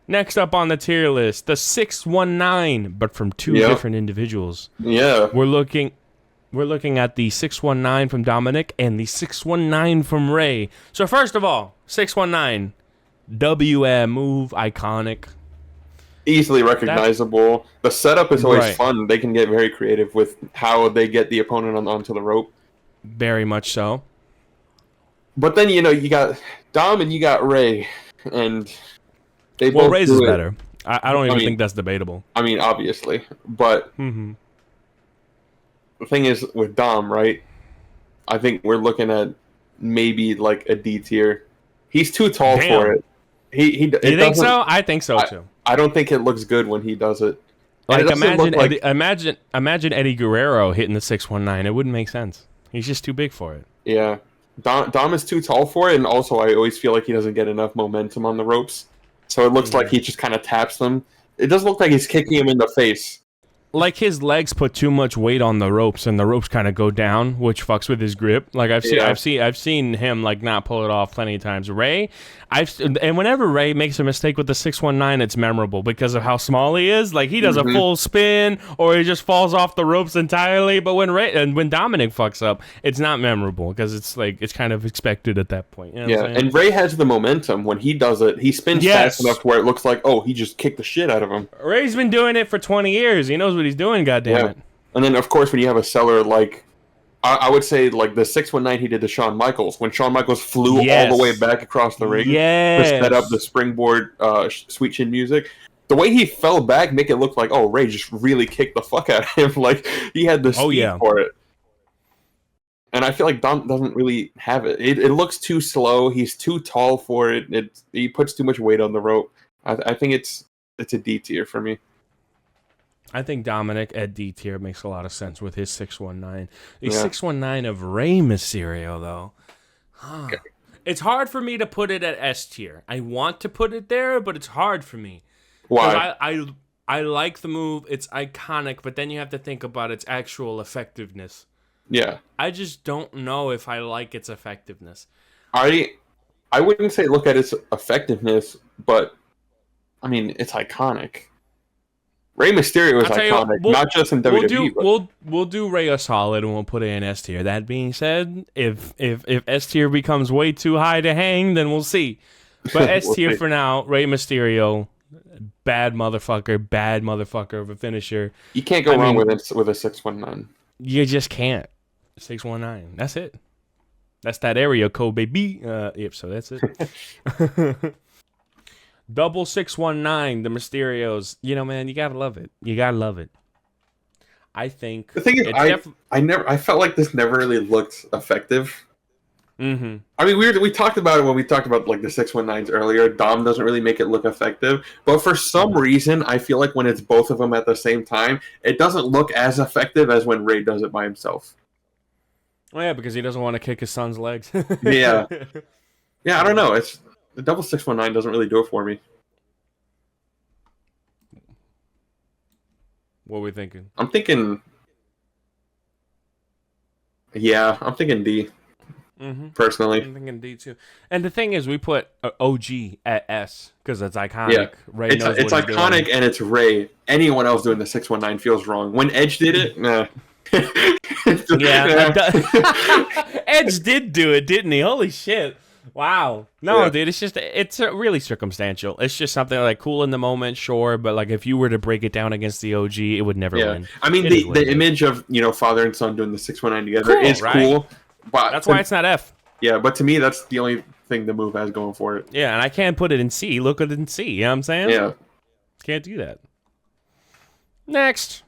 Next up on the tier list, the 619, but from two different individuals. Yeah. We're looking at the 619 from Dominic and the 619 from Ray. So first of all, 619, WM move, iconic. Easily recognizable. The setup is always fun. They can get very creative with how they get the opponent onto the rope. Very much so. But then, you got Dom and you got Ray, and they both Ray's do is it. better. I don't even think that's debatable. I mean, obviously. But the thing is, with Dom, right, I think we're looking at maybe like a D tier. He's too tall for it. You think so? I think so, too. I don't think it looks good when he does it. Like, imagine Eddie Guerrero hitting the 619. It wouldn't make sense. He's just too big for it. Yeah. Dom is too tall for it, and also I always feel like he doesn't get enough momentum on the ropes. So it looks like he just kind of taps them. It doesn't look like he's kicking him in the face. Like his legs put too much weight on the ropes, and the ropes kind of go down, which fucks with his grip. Like I've seen him like not pull it off plenty of times. Ray, and whenever Ray makes a mistake with the 619, it's memorable because of how small he is. Like he does a full spin, or he just falls off the ropes entirely. But when Dominic fucks up, it's not memorable because it's kind of expected at that point. You know what I'm saying? And Ray has the momentum when he does it. He spins fast enough to where it looks like, oh, he just kicked the shit out of him. Ray's been doing it for 20 years. He knows what he's doing, goddammit. And then, of course, when you have a seller like, I would say, like the 619 he did to Shawn Michaels, when Shawn Michaels flew all the way back across the ring to set up the springboard sweet chin music. The way he fell back make it look like, oh, Ray just really kicked the fuck out of him. Like, he had the speed for it. And I feel like Dom doesn't really have it. It looks too slow. He's too tall for it. He puts too much weight on the rope. I think it's a D tier for me. I think Dominic at D tier makes a lot of sense with his 619. The 619 of Rey Mysterio, though. Okay. It's hard for me to put it at S tier. I want to put it there, but it's hard for me. Why? I like the move. It's iconic, but then you have to think about its actual effectiveness. Yeah. I just don't know if I like its effectiveness. I wouldn't say look at its effectiveness, but, I mean, it's iconic. Rey Mysterio is iconic, not just in WWE. We'll do Rey a solid and we'll put it in S tier. That being said, if S tier becomes way too high to hang, then we'll see. But S tier for now, Rey Mysterio, bad motherfucker of a finisher. You can't go wrong with a 619. You just can't. 619. That's it. That's that area code, baby. Yep. So that's it. Double 619, the Mysterios. You know, man, you gotta love it. You gotta love it. I think the thing is, I felt like this never really looked effective. Mm-hmm. I mean, we talked about it when we talked about like the 619s earlier. Dom doesn't really make it look effective, but for some reason, I feel like when it's both of them at the same time, it doesn't look as effective as when Ray does it by himself. Oh yeah, because he doesn't want to kick his son's legs. Yeah. I don't know. It's the double 619 doesn't really do it for me. What are we thinking? I'm thinking D. Mm-hmm. Personally, I'm thinking D too. And the thing is, we put OG at S because it's iconic. Yeah. Ray knows it's iconic and it's Ray. Anyone else doing the 619 feels wrong. When Edge did it, nah. Edge did do it, didn't he? Holy shit. Wow. No, dude, it's really circumstantial. It's just something like cool in the moment, sure, but like if you were to break it down against the OG, it would never win. I mean, the image of, father and son doing the 619 together is cool. But that's why it's not F. Yeah, but to me, that's the only thing the move has going for it. Yeah, and I can't put it in C. Look at it in C. You know what I'm saying? Yeah. Can't do that. Next,